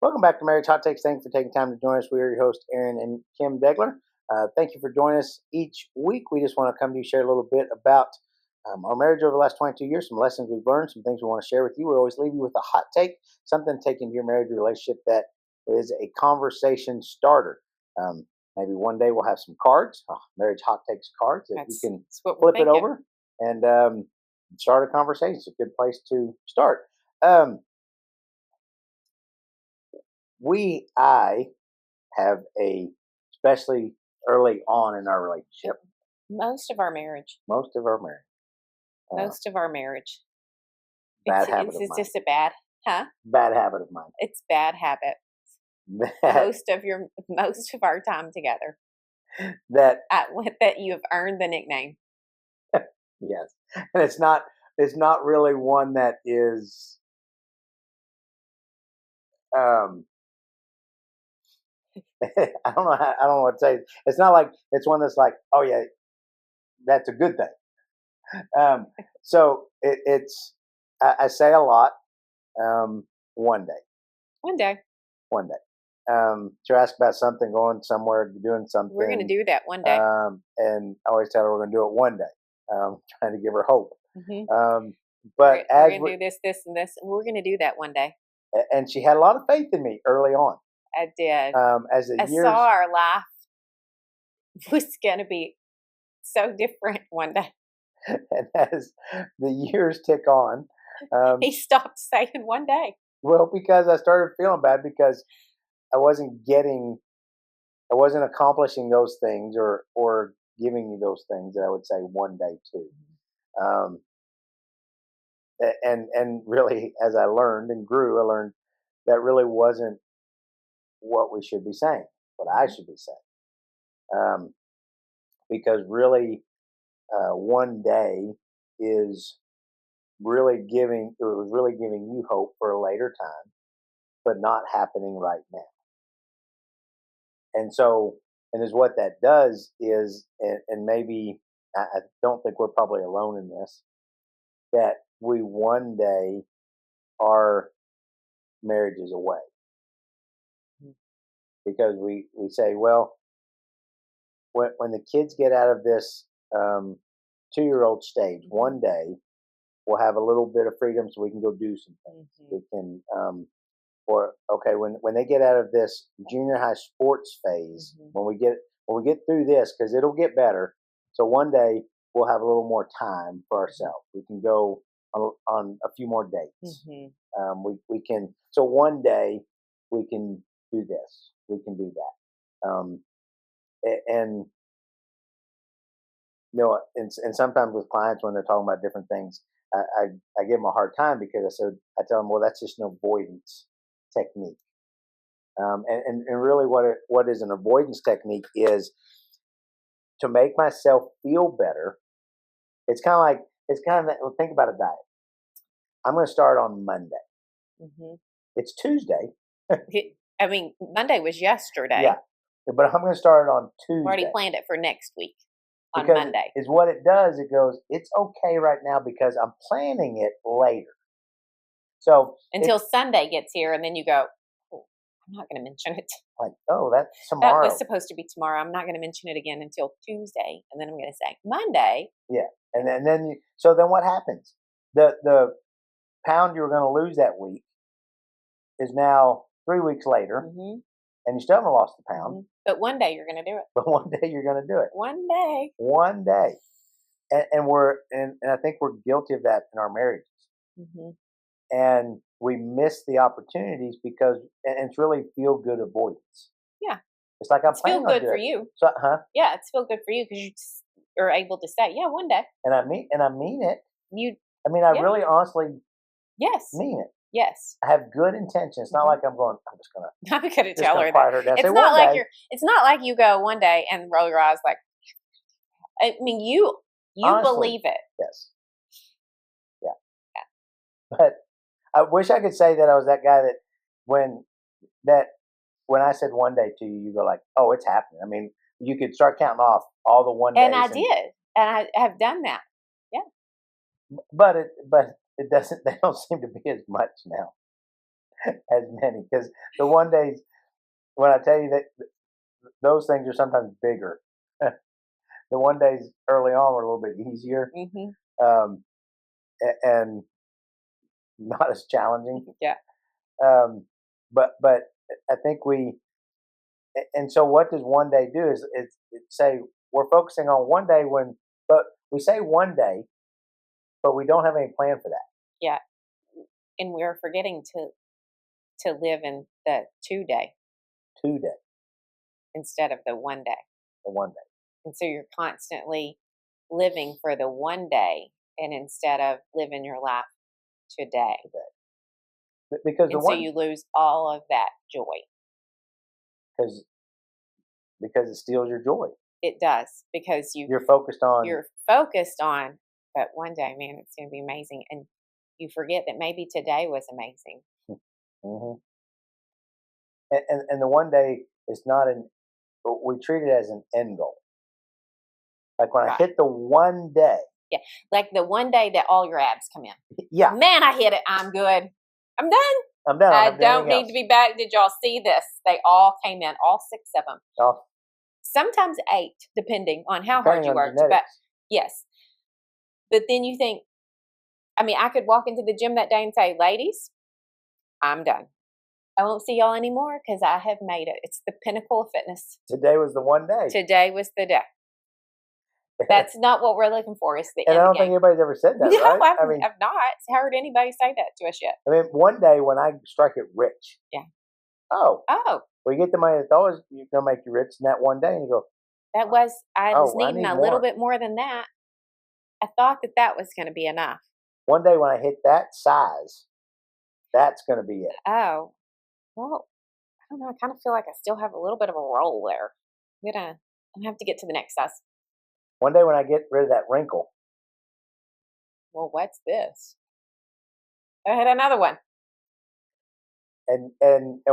Welcome back to Marriage Hot Takes. Thank you for taking time to join us. We are your hosts, Aaron and Kim Degler. Thank you for joining us each week. We just want to come to you, share a little bit about our marriage over the last 22 years, some lessons we've learned, some things we want to share with you. We always leave you with a hot take, something taken to your marriage or relationship that is a conversation starter. Maybe one day we'll have some cards, marriage hot takes cards that you can flip it over and start a conversation. It's a good place to start. I have especially early on in our relationship. Most of our marriage. Bad habit of mine. It's just a bad habit of mine. It's bad habit. Most of our time together. That you have earned the nickname. Yes, and it's not really one that is. I don't know what to say. It's not like it's one that's like, oh yeah, that's a good thing. So I say a lot. One day. To ask about something, going somewhere, doing something. We're going to do that one day. And I always tell her we're going to do it one day. Trying to give her hope. Mm-hmm. But we're going to do this, and this. And we're going to do that one day. And she had a lot of faith in me early on. I did. I saw our life was going to be so different one day. And as the years tick on, he stopped saying one day. Well, because I started feeling bad because I wasn't accomplishing those things or giving you those things that I would say one day too. And really, as I learned and grew, I learned that really wasn't what we should be saying, what I should be saying. Because really, one day is really giving you hope for a later time, but not happening right now. And so, and is what that does is, and maybe, I don't think we're probably alone in this, that we one day are marriages away. Because we say, well, when the kids get out of this 2-year-old stage, one day we'll have a little bit of freedom so we can go do some things. We can, when they get out of this junior high sports phase, when we get through this, because it'll get better. So one day we'll have a little more time for ourselves. We can go on a few more dates. We can. So one day we can do this. We can do that. And you know, and sometimes with clients when they're talking about different things, I give them a hard time because I tell them, well, that's just an avoidance technique. And really what is an avoidance technique is to make myself feel better. It's kind of think about a diet. I'm going to start on Monday. It's Tuesday. I mean, Monday was yesterday. Yeah, but I'm going to start it on Tuesday. We already planned it for next week on Monday. Is what it does. It goes, it's okay right now because I'm planning it later. So until Sunday gets here, and then you go, oh, I'm not going to mention it. Like, oh, that's tomorrow. That was supposed to be tomorrow. I'm not going to mention it again until Tuesday, and then I'm going to say Monday. Yeah, and then so then what happens? The pound you were going to lose that week is now 3 weeks later, and you still haven't lost the pound. But one day you're going to do it. But one day you're going to do it. One day. One day. And I think we're guilty of that in our marriages. And we miss the opportunities because it's really feel good avoidance. Yeah. It's like I'm planning on doing it. It's feel good for you. So, yeah, it's feel good for you because you are able to say, yeah, one day. And I mean it. I really honestly mean it. Yes. I have good intentions. It's not like I'm going to tell her that. It's not like you go one day and roll your eyes like, I mean, you honestly, believe it. Yes. Yeah. But I wish I could say that I was that guy that when I said one day to you, you go like, oh, it's happening. I mean, you could start counting off all the one days. And I did. And I have done that. Yeah. But it doesn't, they don't seem to be as much now. as many, because the one days, when I tell you that those things are sometimes bigger. The one days early on were a little bit easier, um, and not as challenging. Yeah. But I think and so what does one day do is say we're focusing on one day but we say one day, but we don't have any plan for that. Yeah. And we're forgetting to live in the 2 day. 2 day. Instead of the 1 day. The 1 day. And so you're constantly living for the 1 day, and instead of living your life today. Because so you lose all of that joy. Because it steals your joy. It does, because you're focused on. But one day, man, it's going to be amazing, and you forget that maybe today was amazing. Mm-hmm. And the 1 day is not we treat it as an end goal. Like when I hit the 1 day. Yeah, like the 1 day that all your abs come in. Yeah. Man, I hit it. I'm good. I'm done. I don't need to be back. Did y'all see this? They all came in, all 6 of them. Oh. Sometimes 8, depending on how hard you worked. But yes. But then you think, I could walk into the gym that day and say, ladies, I'm done. I won't see y'all anymore because I have made it. It's the pinnacle of fitness. Today was the 1 day. Today was the day. That's not what we're looking for. It's the and end I don't game. think anybody's ever said that, no, right? I've not heard anybody say that to us yet. 1 day when I strike it rich. Yeah. Oh. Well, you get the money that's always going to make you rich in that 1 day, and you go, I was needing a little bit more than that. I thought that was going to be enough. 1 day when I hit that size, that's going to be it. Oh. Well, I don't know. I kind of feel like I still have a little bit of a roll there. I'm going to have to get to the next size. 1 day when I get rid of that wrinkle. Well, what's this? I had another one. And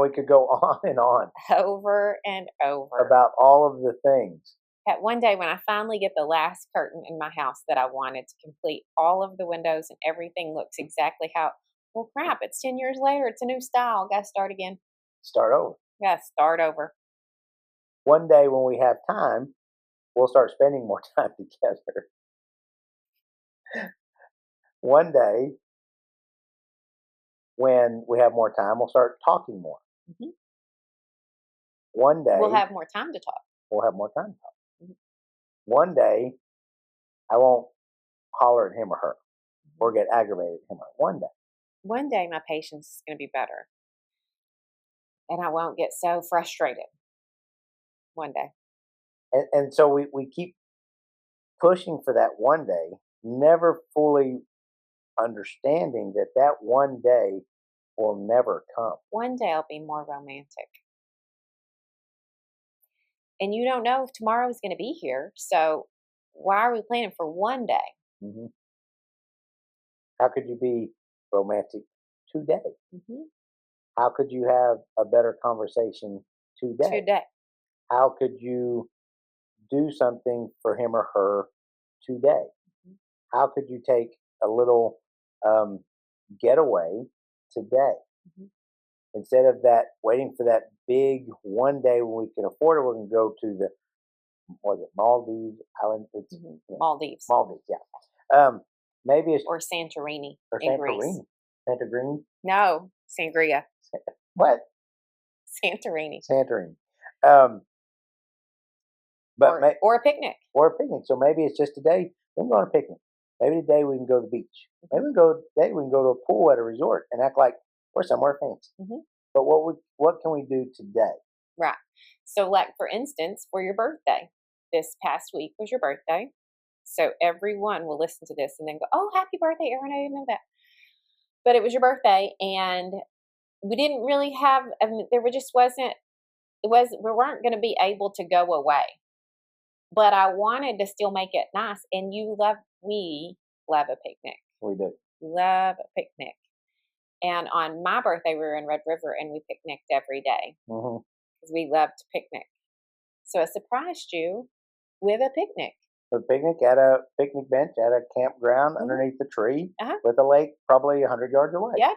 we could go on and on. Over and over. About all of the things. That 1 day when I finally get the last curtain in my house that I wanted to complete all of the windows and everything looks exactly how, well, crap, it's 10 years later. It's a new style. Got to start again. Start over. Yeah, start over. 1 day when we have time, we'll start spending more time together. 1 day when we have more time, we'll start talking more. Mm-hmm. 1 day. We'll have more time to talk. We'll have more time to talk. Mm-hmm. 1 day, I won't holler at him or her or get aggravated at him or her. 1 day. 1 day, my patience is going to be better. And I won't get so frustrated. 1 day. And so we keep pushing for that 1 day, never fully understanding that 1 day will never come. 1 day I'll be more romantic. And you don't know if tomorrow is going to be here. So why are we planning for 1 day? Mm-hmm. How could you be romantic today? Mm-hmm. How could you have a better conversation today? How could you do something for him or her today? Mm-hmm. How could you take a little getaway today? Mm-hmm. Instead of waiting for that big 1 day when we can afford it, we're going to go to the Maldives Island. Maldives. Maldives, yeah. Maybe it's or Santorini. Or Santorini. Santorini? No, Sangria. What? Santorini. Or a picnic. Or a picnic. So maybe it's just today we can go on a picnic. Maybe today we can go to the beach. Maybe today we can go to a pool at a resort and act like we're somewhere fancy. Mm-hmm. But what can we do today? Right. So, like for instance, for your birthday, this past week was your birthday. So everyone will listen to this and then go, "Oh, happy birthday, Erin! I didn't know that." But it was your birthday, and we didn't really have. There just wasn't. We weren't going to be able to go away. But I wanted to still make it nice, and we love a picnic. We do. Love a picnic. And on my birthday, we were in Red River, and we picnicked every day. Mm-hmm. Because we love to picnic. So I surprised you with a picnic. A picnic at a picnic bench at a campground underneath the tree with a lake probably 100 yards away. Yeah.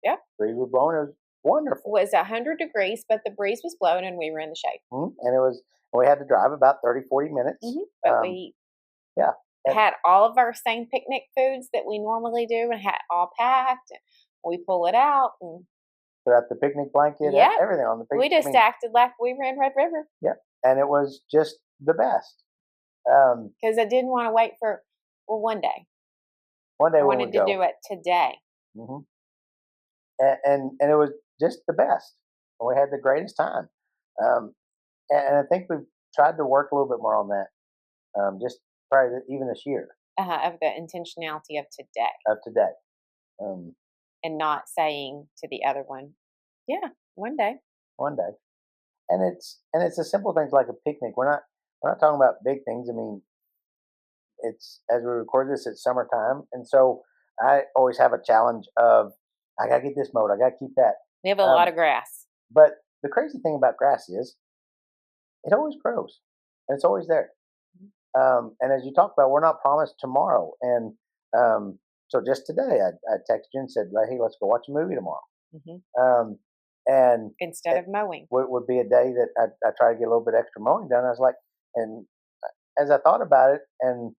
Yeah. Breeze was blowing. It was wonderful. was 100 degrees, but the breeze was blowing and we were in the shade. And we had to drive about 30, 40 minutes. But we had all of our same picnic foods that we normally do and had all packed. And we pull it out and put out the picnic blanket, everything on the picnic. We just acted like we were in Red River. Yeah, and it was just the best. Because I didn't want to wait for one day. One day I wanted to do it today. And it was just the best. We had the greatest time. And I think we've tried to work a little bit more on that. Just probably even this year. Of the intentionality of today. Of today. And not saying to the other one, yeah, one day. One day. And it's the simple things like a picnic. We're not talking about big things. I mean, it's, as we record this, it's summertime, and so I always have a challenge of I gotta get this mowed, I gotta keep that. We have a lot of grass. But the crazy thing about grass is it always grows, and it's always there. And as you talked about, we're not promised tomorrow, and so just today I texted you and said, hey, let's go watch a movie tomorrow. And instead of mowing, would be a day that I try to get a little bit extra mowing done. I was like, and as I thought about it, and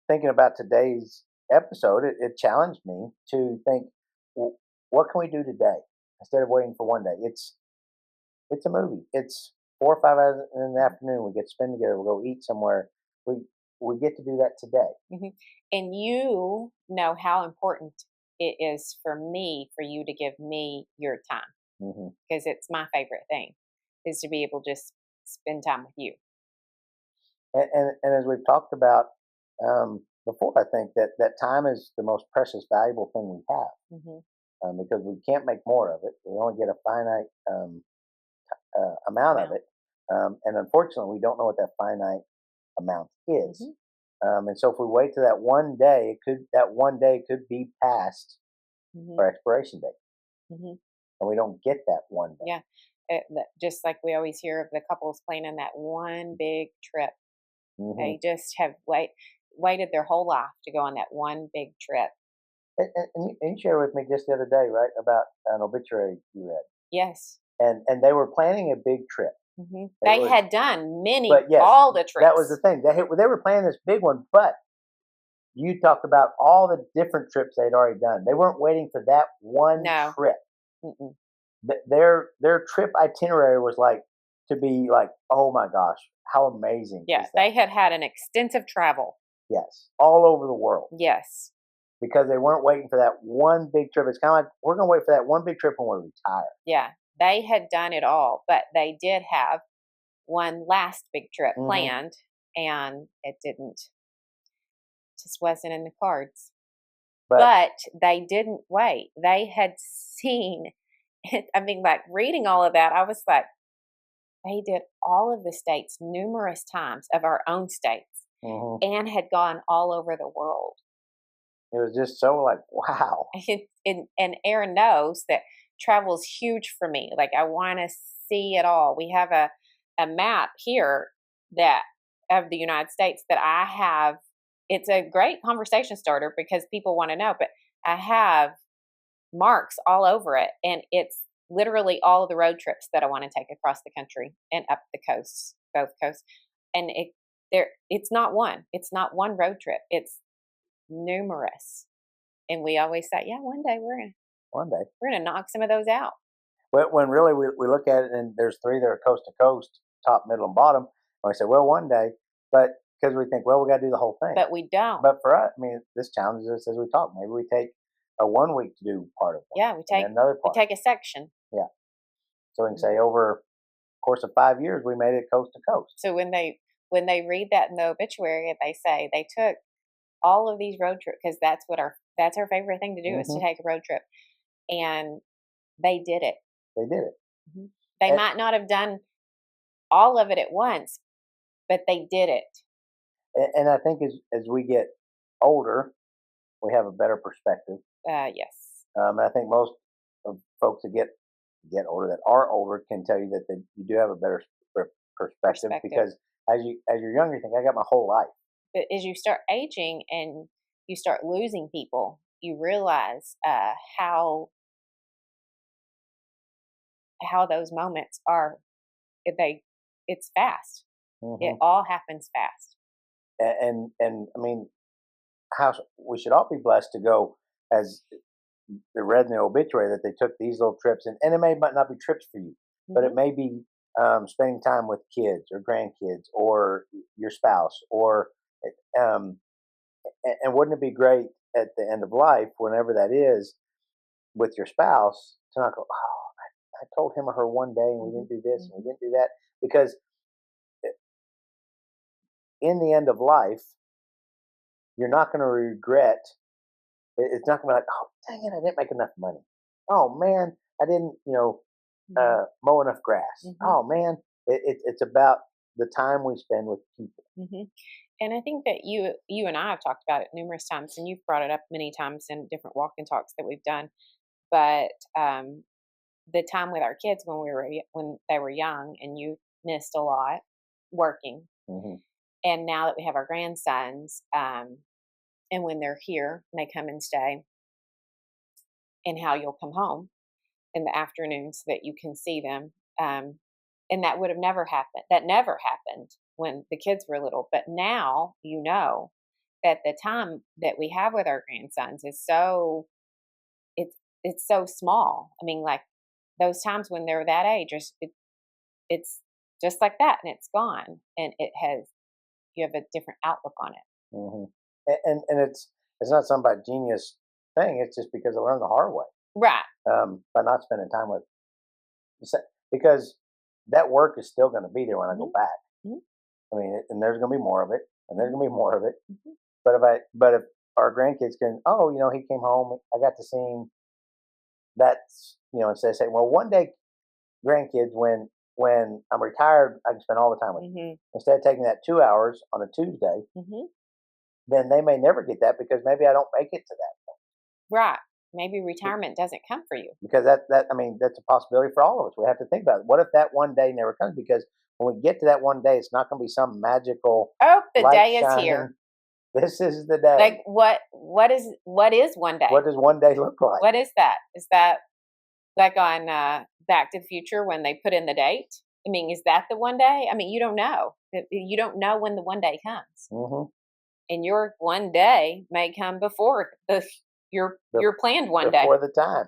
thinking about today's episode, it challenged me to think, well, what can we do today instead of waiting for one day? It's a movie. It's 4 or 5 hours in the afternoon. We get to spend together. We'll go eat somewhere. We get to do that today. And you know how important it is for you to give me your time, because it's my favorite thing is to be able to just spend time with you. And as we've talked about before, I think that time is the most precious, valuable thing we have, because we can't make more of it. We only get a finite amount of it, and unfortunately, we don't know what that finite amount is. And so, if we wait to that one day, could be past our expiration date, and we don't get that one day. Yeah. Just like we always hear of the couples planning that one big trip. They just have waited their whole life to go on that one big trip. And you shared with me just the other day, right, about an obituary you read. Yes. And they were planning a big trip. They had done all the trips. That was the thing. They were planning this big one, but you talked about all the different trips they'd already done. They weren't waiting for that one trip. Their trip itinerary was to be like, oh my gosh, how amazing! Yeah, they had an extensive travel. Yes, all over the world. Yes, because they weren't waiting for that one big trip. It's kind of like we're going to wait for that one big trip when we retire. Yeah, they had done it all, but they did have one last big trip planned, and it just wasn't in the cards. But they didn't wait. They had seen it. I mean, like reading all of that, I was like, they did all of the states numerous times of our own states and had gone all over the world. It was just so like, wow. And Aaron knows that travel is huge for me. Like I want to see it all. We have a map here of the United States that I have. It's a great conversation starter because people want to know, but I have marks all over it, and it's literally all of the road trips that I want to take across the country and up the coasts, both coasts. And it's not one road trip. It's numerous. And we always say, yeah, one day we're going to knock some of those out. When really we look at it and there's 3 that are coast to coast, top, middle, and bottom. And we say, well, one day, but because we think, well, we got to do the whole thing. But we don't. But for us, I mean, this challenges us as we talk. Maybe we take a 1 week to do part of it. Yeah, we take another part. We take a section. Yeah. So we can say over the course of 5 years, we made it coast to coast. So when they read that in the obituary, they say they took all of these road trips because that's our favorite thing to do is to take a road trip, and they did it. They did it. They might not have done all of it at once, but they did it. And I think as we get older, we have a better perspective. Yes. And I think most of folks that get older, that are older, can tell you that you do have a better perspective because as you're younger, you think I got my whole life. But as you start aging and you start losing people, you realize how those moments are. It's fast. It Hmm. all happens fast. And I mean, how we should all be blessed to go, as they read in the obituary, that they took these little trips, and it might not be trips for you, but it Hmm. may be spending time with kids or grandkids or your spouse, or um, and wouldn't it be great at the end of life, whenever that is, with your spouse, to not go, oh, I told him or her one day and we Hmm. didn't do this and we Hmm. didn't do that, because in the end of life, you're not going to regret. It's not going to be like, oh, dang it, I didn't make enough money. Oh man, I didn't, Hmm. mow enough grass. Hmm. Oh man, it's about the time we spend with people. Hmm. And I think that you and I have talked about it numerous times, and you've brought it up many times in different walk and talks that we've done. But the time with our kids when they were young, and you missed a lot working, Hmm. and now that we have our grandsons, and when they're here, and they come and stay, and how you'll come home in the afternoon so that you can see them. And that would have never happened. That never happened when the kids were little. But now you know that the time that we have with our grandsons is it's it's so small. I mean, like those times when they're that age, it's just like that, and it's gone, and you have a different outlook on it. Hmm. And it's not some by genius thing. It's just because I learned the hard way, Right. by not spending time with, because that work is still going to be there when I go Hmm. back. Hmm. I mean, and there's going to be more of it, and there's Hmm. going to be more of it. Hmm. But if our grandkids can, oh, he came home, I got to see him. That's, instead of saying, well, one day, grandkids, when I'm retired, I can spend all the time with them. Hmm. Instead of taking that 2 hours on a Tuesday, Hmm. then they may never get that because maybe I don't make it to that. Right. Maybe retirement doesn't come for you. Because I mean, that's a possibility for all of us. We have to think about it. What if that one day never comes? Because when we get to that one day, it's not going to be some magical Oh, the light day is shining. here. This is the day. Like what is one day? What does one day look like? What is that? Is that like on Back to the Future when they put in the date? I mean, is that the one day? I mean, you don't know. You don't know when the one day comes, Hmm. and your one day may come before your planned one day. Before the time,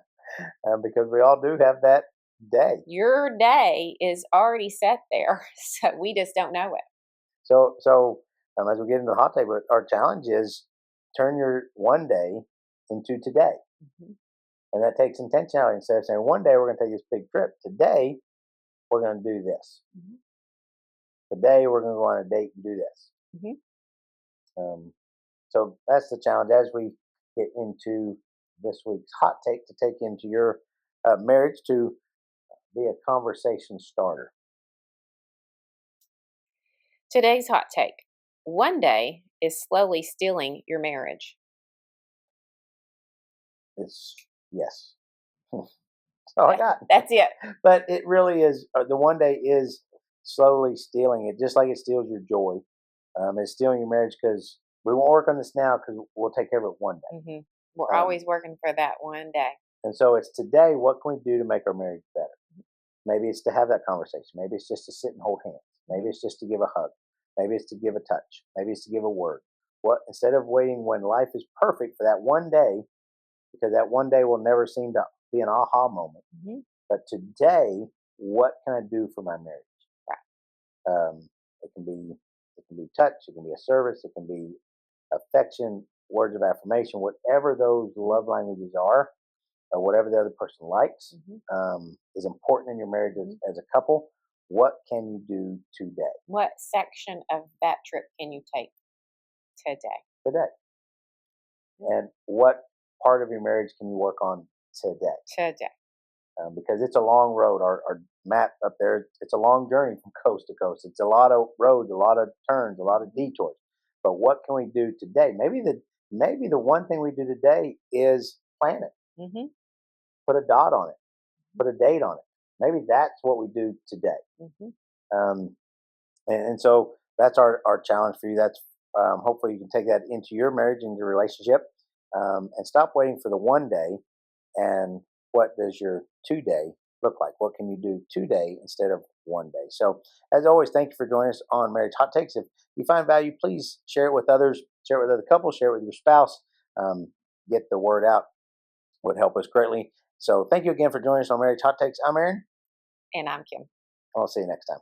because we all do have that day. Your day is already set there, so we just don't know it. So as we get into the hot take, our challenge is turn your one day into today. Hmm. And that takes intentionality. Instead of saying one day we're going to take this big trip, today we're going to do this. Hmm. Today we're going to go on a date and do this. Hmm. So that's the challenge as we get into this week's hot take, to take into your marriage, to be a conversation starter. Today's hot take: one day is slowly stealing your marriage. It's yes. That's all I got. That's it. But it really is. The one day is slowly stealing it, just like it steals your joy. It's stealing your marriage because we won't work on this now because we'll take care of it one day. Hmm. We're Um, always working for that one day. and so it's today. What can we do to make our marriage better? Maybe it's to have that conversation. Maybe it's just to sit and hold hands. Maybe Hmm. it's just to give a hug. Maybe it's to give a touch. Maybe it's to give a word. What, instead of waiting when life is perfect for that one day, because that one day will never seem to be an aha moment. Hmm. But today, what can I do for my marriage? Um, it can be touch. It can be a service. It can be affection, words of affirmation, whatever those love languages are, or whatever the other person likes, Hmm. is important in your marriage Hmm. as a couple. What can you do today? What section of that trip can you take today? Today. And what part of your marriage can you work on today? Today. Because it's a long road. Our map up there, it's a long journey from coast to coast. It's a lot of roads, a lot of turns, a lot of detours. But what can we do today? Maybe the one thing we do today is plan it, Hmm. put a dot on it, put a date on it. Maybe that's what we do today. Hmm. Um, and so that's our challenge for you. That's hopefully you can take that into your marriage and your relationship. and stop waiting for the one day. And what does your 2 day look like? What can you do today instead of one day? So, as always, thank you for joining us on Marriage Hot Takes. If you find value, please share it with others, share it with other couples, share it with your spouse. Get the word out would help us greatly. So, thank you again for joining us on Marriage Hot Takes. I'm Aaron. And I'm Kim. I'll see you next time.